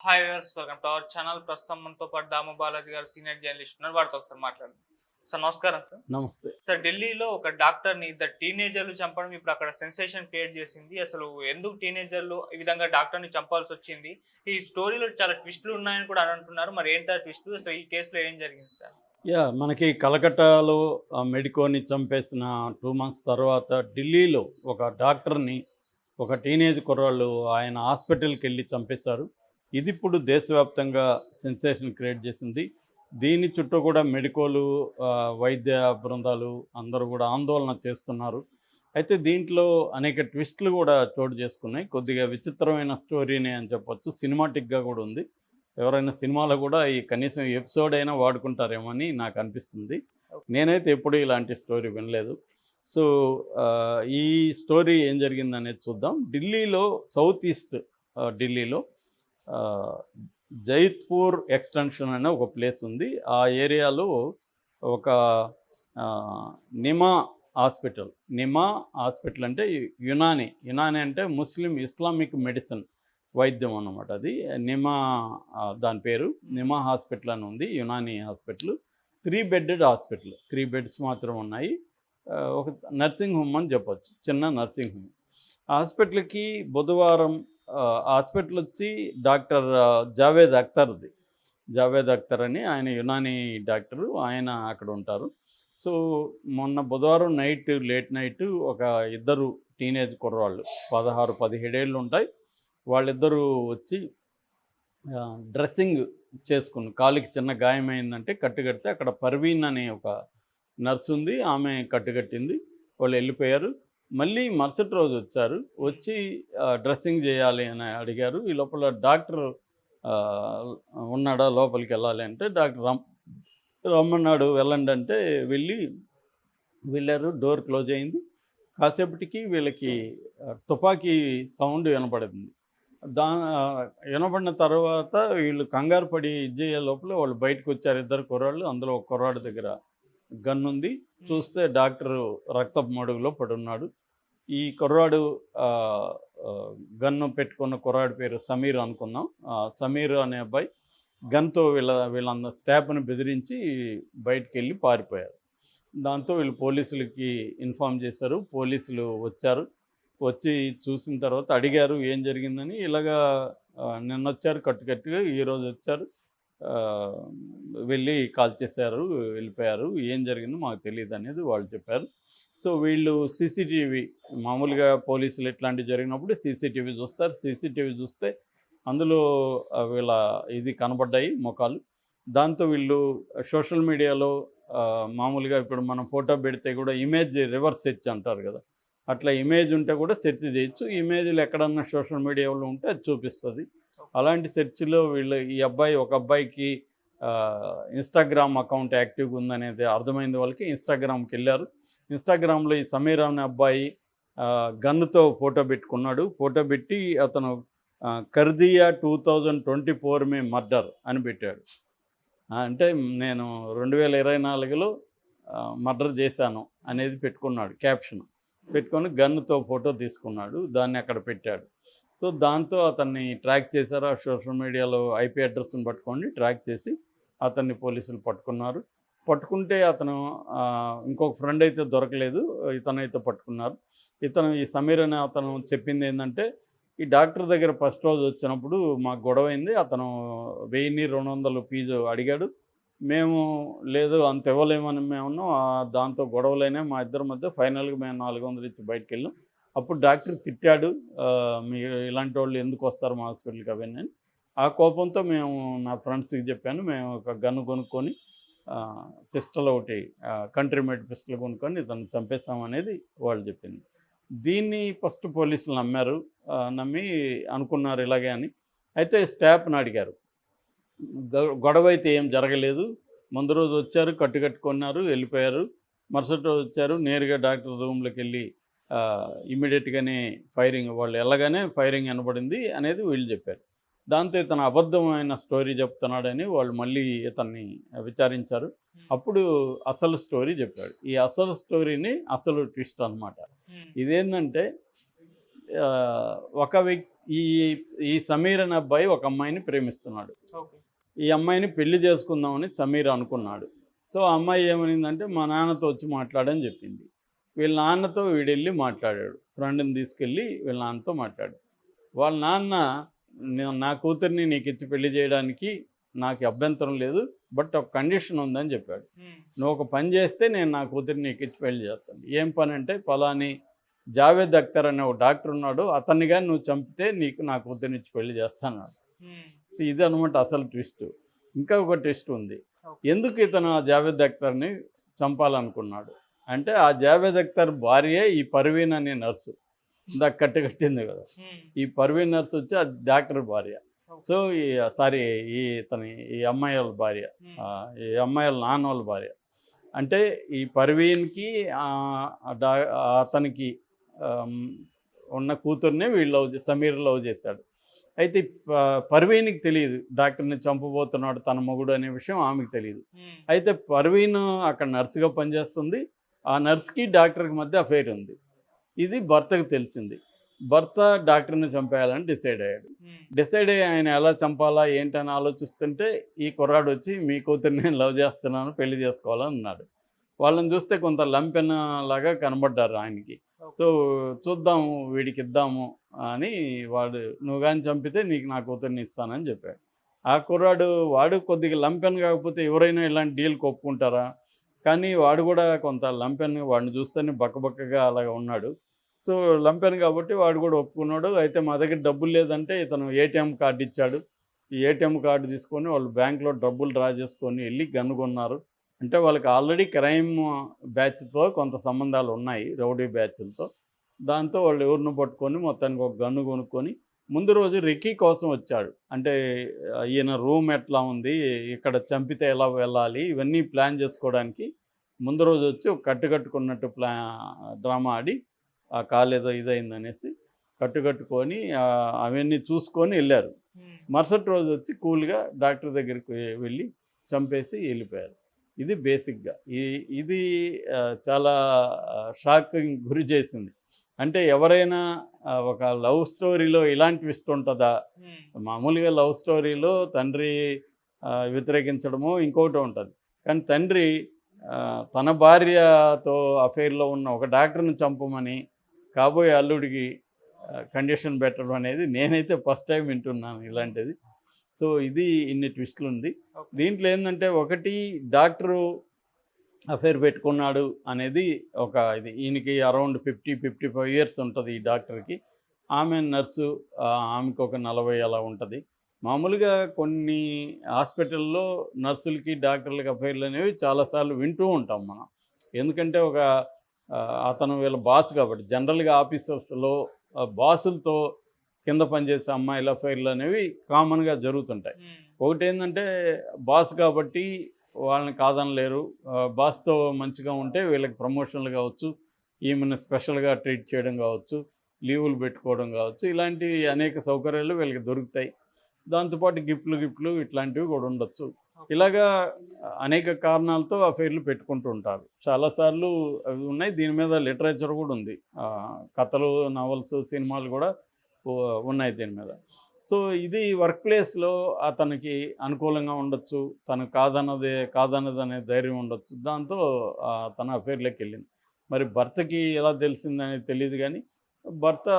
Hi viewers, welcome to our channel. ప్రస్తుతం మనతో పాటు దాము బాలాజీ గారు సీనియర్ జర్నలిస్ట్ ఉన్నారు. వారితో ఒకసారి మాట్లాడండి. సార్ నమస్కారం సార్. నమస్తే. సార్, ఢిల్లీలో ఒక డాక్టర్ని ఇద్దరు టీనేజర్లు చంపడం ఇప్పుడు అక్కడ సెన్సేషన్ క్రియేట్ చేసింది. అసలు ఎందుకు టీనేజర్లు ఈ విధంగా డాక్టర్ని చంపాల్సి వచ్చింది? ఈ స్టోరీలో చాలా ట్విస్టులు ఉన్నాయని కూడా అంటున్నారు. మరి ఏంటా ట్విస్టులు? అసలు ఈ కేసులో ఏం జరిగింది సార్? మనకి కలకట్టాలో మెడికోని చంపేసిన 2 మంత్స్ తర్వాత ఢిల్లీలో ఒక డాక్టర్ని ఒక టీనేజ్ కుర్రాళ్ళు ఆయన హాస్పిటల్‌కెళ్ళి చంపేశారు. ఇది ఇప్పుడు దేశవ్యాప్తంగా సెన్సేషన్ క్రియేట్ చేసింది. దీని చుట్టూ కూడా మెడికోలు వైద్య బృందాలు అందరూ కూడా ఆందోళన చేస్తున్నారు. అయితే దీంట్లో అనేక ట్విస్టులు కూడా చోటు చేసుకున్నాయి. కొద్దిగా విచిత్రమైన స్టోరీనే అని చెప్పొచ్చు. సినిమాటిక్‌గా కూడా ఉంది. ఎవరైనా సినిమాలో కూడా ఈ కనీసం ఎపిసోడ్ అయినా వాడుకుంటారేమో అని నాకు అనిపిస్తుంది. నేనైతే ఎప్పుడూ ఇలాంటి స్టోరీ వినలేదు. సో, ఈ స్టోరీ ఏం జరిగిందనేది చూద్దాం. ఢిల్లీలో సౌత్ ఈస్ట్ ఢిల్లీలో ఆహ్, జైత్పూర్ ఎక్స్‌టెన్షన్ అనే ఒక ప్లేస్ ఉంది. ఆ ఏరియాలో ఒక ఆహ్, నిమా హాస్పిటల్. నిమా హాస్పిటల్ అంటే యునాని అంటే ముస్లిం ఇస్లామిక్ మెడిసిన్ వైద్యం అన్నమాట అది. నిమా దాని పేరు. నిమా హాస్పిటల్ అని ఉంది. Unani hospital. 3 bedded hospital. 3 beds మాత్రం ఉన్నాయి. ఒక నర్సింగ్ హోమ్ అని చెప్పొచ్చు. చిన్న నర్సింగ్ హోమ్. ఆ హాస్పిటల్‌కి బుధవారం హాస్పిటల్ వచ్చి డాక్టర్ జావేద్ అఖ్తర్‌ది. జావేద్ అఖ్తర్ అని ఆయన యునాని డాక్టరు. ఆయన అక్కడ ఉంటారు. సో, మొన్న బుధవారం లేట్ నైట్ ఒక ఇద్దరు టీనేజ్ కుర్రవాళ్ళు 16, 17 ఏళ్ళు ఉంటాయి. వాళ్ళిద్దరూ వచ్చి డ్రెస్సింగ్ చేసుకుని కాలికి చిన్న గాయమైందంటే కట్టుకడితే అక్కడ పర్వీన్ అనే ఒక నర్స్ ఉంది. ఆమె కట్టుకట్టింది. వాళ్ళు వెళ్ళిపోయారు. మళ్ళీ మరుసటి రోజు వచ్చారు. వచ్చి డ్రెస్సింగ్ చేయాలి అని అడిగారు. ఈ లోపల డాక్టర్ ఉన్నాడా లోపలికి వెళ్ళాలి అంటే డాక్టర్ రమ్మన్నాడు వెళ్ళండి అంటే వెళ్ళారు. డోర్ క్లోజ్ అయింది. కాసేపటికి వీళ్ళకి తుపాకీ సౌండ్ వినపడింది. దా వినపడిన తర్వాత వీళ్ళు కంగారు పడి ఇది చేసే లోపల వాళ్ళు బయటకు వచ్చారు. ఇద్దరు కుర్రాళ్ళు. అందులో ఒక కుర్రాడి దగ్గర గన్ ఉంది. చూస్తే డాక్టరు రక్తపు మడుగులో పడున్నాడు. ఈ కుర్రాడు గన్ను పెట్టుకున్న కుర్రాడి పేరు సమీర్ అనుకుందాం. సమీర్ అనే అబ్బాయి గన్తో వీళ్ళ స్టాఫ్ని బెదిరించి బయటికి వెళ్ళి పారిపోయారు. దాంతో వీళ్ళు పోలీసులకి ఇన్ఫామ్ చేశారు. పోలీసులు వచ్చారు. వచ్చి చూసిన తర్వాత అడిగారు ఏం జరిగిందని. ఇలాగా నిన్నొచ్చారు కట్టుకట్టుగా, ఈరోజు వచ్చారు, వెళ్ళి కాల్ చేశారు, వెళ్ళిపోయారు, ఏం జరిగిందో మాకు తెలియదు అనేది వాళ్ళు చెప్పారు. సో, వీళ్ళు సీసీటీవీ మామూలుగా పోలీసులు ఇట్లాంటివి జరిగినప్పుడు సీసీటీవీ చూస్తారు. సీసీటీవీ చూస్తే అందులో వీళ్ళ ఇది కనబడ్డాయి ముఖాలు. దాంతో వీళ్ళు సోషల్ మీడియాలో మామూలుగా ఇప్పుడు మనం ఫోటో పెడితే కూడా ఇమేజ్ రివర్స్ సెర్చ్ అంటారు కదా, అట్లా ఇమేజ్ ఉంటే కూడా సెర్చ్ చేయొచ్చు. ఇమేజ్లు ఎక్కడన్నా సోషల్ మీడియాలో ఉంటే అది చూపిస్తుంది. అలాంటి సెర్చ్లో ఒక అబ్బాయికి ఇన్స్టాగ్రామ్ అకౌంట్ యాక్టివ్గా ఉందనేది అర్థమైంది వాళ్ళకి. ఇన్స్టాగ్రామ్కి వెళ్ళారు. ఇన్స్టాగ్రామ్లో ఈ సమీర్ అనే అబ్బాయి గన్నుతో ఫోటో పెట్టుకున్నాడు. ఫోటో పెట్టి అతను కర్దియా 2024 మే మర్డర్ అని పెట్టాడు. అంటే నేను 2024లో మర్డర్ చేశాను అనేది పెట్టుకున్నాడు క్యాప్షన్. పెట్టుకొని గన్నుతో ఫోటో తీసుకున్నాడు. దాన్ని అక్కడ పెట్టాడు. సో, దాంతో అతన్ని ట్రాక్ చేశారు. ఆ సోషల్ మీడియాలో ఐపీ అడ్రస్ని పట్టుకొని ట్రాక్ చేసి అతన్ని పోలీసులు పట్టుకున్నారు. పట్టుకుంటే అతను ఇంకొక ఫ్రెండ్ అయితే దొరకలేదు. ఇతనైతే పట్టుకున్నారు. ఈ సమీర్ అనే అతను చెప్పింది ఏంటంటే, ఈ డాక్టర్ దగ్గర ఫస్ట్ రోజు వచ్చినప్పుడు మాకు గొడవైంది. అతను 1200 ఫీజు అడిగాడు. మేము లేదు అంత ఇవ్వలేమని మేమున్నాం. దాంతో గొడవలైనా మా ఇద్దరి మధ్య. ఫైనల్గా మేము 400 ఇచ్చి బయటకు వెళ్ళాం. అప్పుడు డాక్టర్ తిట్టాడు, మీరు ఇలాంటి వాళ్ళు ఎందుకు వస్తారు మా హాస్పిటల్కి అవన్నీ అని. ఆ కోపంతో నా ఫ్రెండ్స్కి చెప్పాను. మేము ఒక గన్ను కొనుక్కొని పిస్టల్ ఒకటి కంట్రీ మేడ్ పిస్టల్ కొనుక్కొని ఇతను చంపేస్తామనేది వాళ్ళు చెప్పింది. దీన్ని ఫస్ట్ పోలీసులు నమ్మారు. నమ్మి అనుకున్నారు ఇలాగే అని. అయితే స్టాఫ్ని అడిగారు. గొడవ అయితే ఏం జరగలేదు. ముందు రోజు వచ్చారు, కట్టుకున్నారు, వెళ్ళిపోయారు. మరుసటి రోజు వచ్చారు, నేరుగా డాక్టర్ రూమ్లోకి వెళ్ళి ఇమ్మీడియట్గానే వాళ్ళు వెళ్ళగానే ఫైరింగ్ వినబడింది అనేది వీళ్ళు చెప్పారు. దాంతో ఇతను అబద్ధమైన స్టోరీ చెప్తున్నాడని వాళ్ళు మళ్ళీ ఇతన్ని విచారించారు. అప్పుడు అసలు స్టోరీ చెప్పాడు. ఈ అసలు స్టోరీని అసలు ట్విస్ట్ అనమాట. ఇదేంటంటే ఒక వ్యక్తి ఈ ఈ సమీర్ అనే అబ్బాయి ఒక అమ్మాయిని ప్రేమిస్తున్నాడు. ఓకే. ఈ అమ్మాయిని పెళ్లి చేసుకుందామని సమీర్ అనుకున్నాడు. సో ఆ అమ్మాయి ఏమనిందంటే మా నాన్నతో వచ్చి మాట్లాడని చెప్పింది. వీళ్ళ నాన్నతో వీడెళ్ళి మాట్లాడాడు. ఫ్రెండ్ని తీసుకెళ్ళి వీళ్ళ నాన్నతో మాట్లాడాడు. వాళ్ళ నాన్న నా కూతుర్ని నీకు ఇచ్చి పెళ్లి చేయడానికి నాకు అభ్యంతరం లేదు, బట్ ఒక కండిషన్ ఉందని చెప్పాడు. నువ్వు ఒక పని చేస్తే నేను నా కూతుర్ని నీకు ఇచ్చి పెళ్లి చేస్తాను. ఏం పని అంటే పలాని జావేద్ అఖ్తర్ అనే ఒక డాక్టర్ ఉన్నాడు, అతన్ని కానీ నువ్వు చంపితే నీకు నా కూతుర్ని ఇచ్చి పెళ్లి చేస్తాను. సో ఇది అనమాట అసలు ట్విస్ట్. ఇంకా ఒక ట్విస్ట్ ఉంది. ఎందుకు ఇతను ఆ జావేద్ అఖ్తర్ని చంపాలనుకున్నాడు అంటే ఆ జావేద్ అఖ్తర్ భార్యే ఈ పర్వీన్ అనే నర్సు, ఇందాక కట్టింది కదా, ఈ పర్వీన్ నర్సు వచ్చి ఆ డాక్టర్ భార్య. సో ఈ అమ్మాయి వాళ్ళ భార్య, ఈ అమ్మాయి వాళ్ళ నాన్న వాళ్ళ భార్య. అంటే ఈ పర్వీన్కి అతనికి ఉన్న కూతుర్నే వీళ్ళు సమీర్ లవ్ చేశాడు. అయితే పర్వీన్కి తెలియదు డాక్టర్ని చంపబోతున్నాడు తన మొగుడు అనే విషయం ఆమెకు తెలియదు. అయితే పర్వీన్ అక్కడ నర్సుగా పనిచేస్తుంది. ఆ నర్స్కి డాక్టర్కి మధ్య అఫైర్ ఉంది. ఇది భర్తకు తెలిసింది. భర్త డాక్టర్ని చంపేయాలని డిసైడ్ అయ్యాడు. డిసైడ్ అయ్యి ఆయన ఎలా చంపాలా ఏంటని ఆలోచిస్తుంటే ఈ కుర్రాడు వచ్చి మీ కూతురు నేను లవ్ చేస్తున్నాను, పెళ్లి చేసుకోవాలని అన్నాడు. వాళ్ళని చూస్తే కొంత లంపెన్ లాగా కనబడ్డారు ఆయనకి. సో చూద్దాము వీడికి ఇద్దాము అని వాడు నువ్వు కానీ చంపితే నీకు నా కూతుర్ని ఇస్తానని చెప్పాడు. ఆ కుర్రాడు వాడు కొద్దిగా లంపెన్ కాకపోతే ఎవరైనా ఇలాంటి డీల్కి ఒప్పుకుంటారా? కానీ వాడు కూడా కొంత లంపెన్, వాడిని చూస్తేనే బక్కబక్కగా అలాగా ఉన్నాడు. సో లంపెన్ కాబట్టి వాడు కూడా ఒప్పుకున్నాడు. అయితే మా దగ్గర డబ్బులు లేదంటే ఇతను ఏటీఎం కార్డు ఇచ్చాడు. ఈ ఏటీఎం కార్డు తీసుకొని వాళ్ళు బ్యాంకులో డబ్బులు డ్రా చేసుకొని వెళ్ళి గన్ను కొన్నారు. అంటే వాళ్ళకి ఆల్రెడీ క్రైమ్ బ్యాచ్తో కొంత సంబంధాలు ఉన్నాయి, రౌడీ బ్యాచ్లతో. దాంతో వాళ్ళు ఎవరిని పట్టుకొని మొత్తానికి ఒక గన్ను కొనుక్కొని ముందు రోజు రెక్కీ కోసం వచ్చాడు. అంటే ఈయన రూమ్ ఎట్లా ఉంది, ఇక్కడ చంపితే ఎలా వెళ్ళాలి, ఇవన్నీ ప్లాన్ చేసుకోవడానికి ముందు రోజు వచ్చి ఒక కట్టుకున్నట్టు డ్రామా ఆడి ఆ కాలు ఏదో ఇదైందనేసి కట్టుకొని అవన్నీ చూసుకొని వెళ్ళారు. మరుసటి రోజు వచ్చి కూల్గా డాక్టర్ దగ్గరికి వెళ్ళి చంపేసి వెళ్ళిపోయారు. ఇది బేసిక్గా ఇది చాలా షాకింగ్ గురి చేసింది. అంటే ఎవరైనా ఒక లవ్ స్టోరీలో ఇలాంటి ట్విస్ట్ ఉంటుందా? మామూలుగా లవ్ స్టోరీలో తండ్రి వ్యతిరేకించడము ఇంకోటి ఉంటుంది. కానీ తండ్రి తన భార్యతో అఫైర్లో ఉన్న ఒక డాక్టర్ని చంపమని కాబోయే అల్లుడికి కండిషన్ పెట్టడం అనేది నేనైతే ఫస్ట్ టైం వింటున్నాను ఇలాంటిది. సో ఇది ఇన్ని ట్విస్టులు ఉంది. దీంట్లో ఏంటంటే ఒకటి డాక్టరు అఫైర్ పెట్టుకున్నాడు అనేది ఒక ఇది. ఈయనకి అరౌండ్ 55 ఇయర్స్ ఉంటుంది ఈ డాక్టర్కి. ఆమె నర్సు, ఆమెకు ఒక 40 అలా ఉంటుంది. మామూలుగా కొన్ని హాస్పిటల్లో నర్సులకి డాక్టర్లకి అఫైర్లు అనేవి చాలాసార్లు వింటూ ఉంటాం మనం. ఎందుకంటే అతను వీళ్ళ బాస్ కాబట్టి. జనరల్గా ఆఫీసర్స్లో బాసులతో కింద పనిచేసే అమ్మాయిల అఫైర్లు అనేవి కామన్గా జరుగుతుంటాయి. ఒకటి ఏంటంటే బాస్ కాబట్టి వాళ్ళని కాదనలేరు. బాస్తో మంచిగా ఉంటే వీళ్ళకి ప్రమోషన్లు కావచ్చు, ఈమెను స్పెషల్గా ట్రీట్ చేయడం కావచ్చు, లీవులు పెట్టుకోవడం కావచ్చు, ఇలాంటివి అనేక సౌకర్యాలు వీళ్ళకి దొరుకుతాయి. దాంతోపాటు గిఫ్ట్లు ఇట్లాంటివి కూడా ఉండొచ్చు. ఇలాగా అనేక కారణాలతో అఫైర్లు పెట్టుకుంటూ ఉంటారు. చాలాసార్లు అవి ఉన్నాయి. దీని మీద లిటరేచర్ కూడా ఉంది. కథలు, నవల్స్, సినిమాలు కూడా ఉన్నాయి దీని మీద. సో ఇది వర్క్ ప్లేస్లో అతనికి అనుకూలంగా ఉండొచ్చు, తను కాదన్నదనే ధైర్యం ఉండొచ్చు. దాంతో తన అఫైర్లోకి వెళ్ళింది. మరి భర్తకి ఎలా తెలిసిందనేది తెలియదు, కానీ భర్త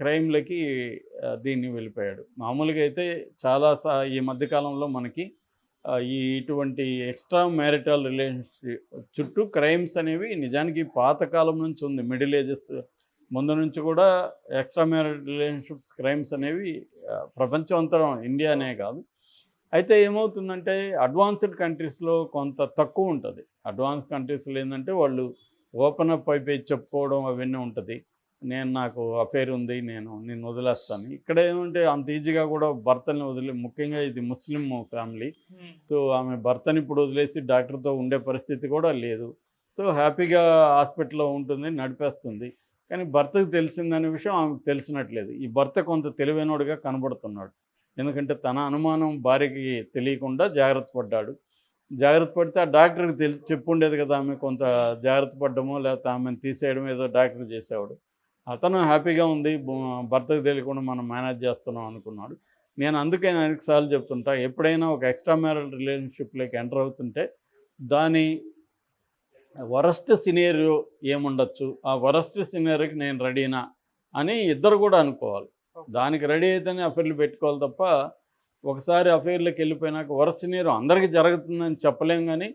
క్రైమ్లకి దీన్ని వెళ్ళిపోయాడు. మామూలుగా అయితే ఈ మధ్యకాలంలో మనకి ఇటువంటి ఎక్స్ట్రా మ్యారిటల్ రిలేషన్షిప్ చుట్టూ క్రైమ్స్ అనేవి నిజానికి పాతకాలం నుంచి ఉంది. మిడిల్ ఏజెస్ ముందు నుంచి కూడా ఎక్స్ట్రా మ్యారిటల్ రిలేషన్షిప్స్ క్రైమ్స్ అనేవి ప్రపంచం అంతా, ఇండియానే కాదు. అయితే ఏమవుతుందంటే అడ్వాన్స్డ్ కంట్రీస్లో కొంత తక్కువ ఉంటుంది. అడ్వాన్స్ కంట్రీస్లో ఏంటంటే వాళ్ళు ఓపెన్ అప్ అయిపోయి చెప్పుకోవడం అవన్నీ ఉంటుంది. నాకు అఫైర్ ఉంది, నేను వదిలేస్తాను. ఇక్కడ ఏమంటే అంత ఈజీగా కూడా భర్తని ముఖ్యంగా ఇది ముస్లిం ఫ్యామిలీ. సో ఆమె భర్తని ఇప్పుడు వదిలేసి డాక్టర్తో ఉండే పరిస్థితి కూడా లేదు. సో హ్యాపీగా హాస్పిటల్లో ఉంటుంది, నడిపేస్తుంది. కానీ భర్తకు తెలిసిందనే విషయం ఆమెకు తెలిసినట్లేదు. ఈ భర్త కొంత తెలివైనోడుగా కనబడుతున్నాడు. ఎందుకంటే తన అనుమానం భార్యకి తెలియకుండా జాగ్రత్త పడితే ఆ డాక్టర్కి చెప్పుండేది కదా, ఆమె కొంత జాగ్రత్త పడ్డమో లేకపోతే ఆమెను తీసేయడం ఏదో డాక్టర్ చేసేవాడు. అతను హ్యాపీగా ఉంది, భర్తకు తెలియకుండా మనం మేనేజ్ చేస్తున్నాం అనుకున్నాడు. నేను అందుకే ఆయనకి సార్లు చెప్తుంటా, ఎప్పుడైనా ఒక ఎక్స్ట్రా మ్యారిటల్ రిలేషన్షిప్లోకి ఎంటర్ అవుతుంటే దాని వరస్ట్ సినేరియో ఏముండొచ్చు, ఆ వరస్ట్ సినేరియోకి నేను రెడీనా అని ఇద్దరు కూడా అనుకోవాలి. దానికి రెడీ అయితేనే అఫైర్లు పెట్టుకోవాలి తప్ప, ఒకసారి అఫైర్లోకి వెళ్ళిపోయినాక వరస్ట్ సినేరియో అందరికీ జరుగుతుందని చెప్పలేం. కానీ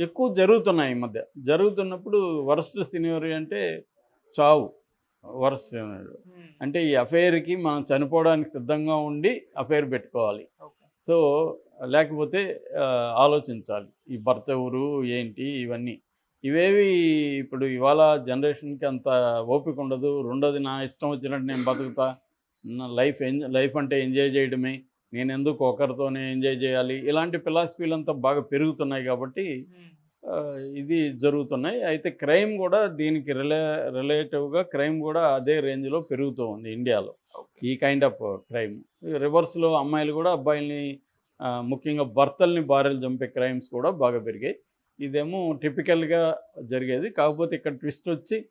ఎక్కువ జరుగుతున్నాయి ఈ మధ్య. జరుగుతున్నప్పుడు వరస్ట్ సినేరియో అంటే చావు. వరస్ట్ సినేరియో ఉమ్, అంటే ఈ అఫైర్కి మనం చనిపోవడానికి సిద్ధంగా ఉండి అఫైర్ పెట్టుకోవాలి. ఓకే. సో లేకపోతే ఆలోచించాలి, ఈ భర్త ఎవరు ఏంటి ఇవన్నీ. ఇవేవి ఇప్పుడు ఇవాళ జనరేషన్కి అంత ఓపిక ఉండదు. రెండోది, నా ఇష్టం వచ్చినట్టు నేను బతుకుతా, నా లైఫ్ అంటే ఎంజాయ్ చేయడమే, నేను ఎందుకు ఒకరితోనే ఎంజాయ్ చేయాలి, ఇలాంటి ఫిలాసఫీలు అంతా బాగా పెరుగుతున్నాయి కాబట్టి ఉమ్, ఇది జరుగుతున్నాయి. అయితే క్రైమ్ కూడా దీనికి రిలేటివ్గా క్రైమ్ కూడా అదే రేంజ్లో పెరుగుతూ ఉంది ఇండియాలో. ఓకే. ఈ కైండ్ ఆఫ్ క్రైమ్ రివర్స్లో అమ్మాయిలు కూడా అబ్బాయిల్ని, ముఖ్యంగా భర్తల్ని భార్యలు చంపే క్రైమ్స్ కూడా బాగా పెరిగాయి. ఇదేమో టిపికల్గా జరిగేది. కాకపోతే ఇక్కడ ట్విస్ట్ వచ్చి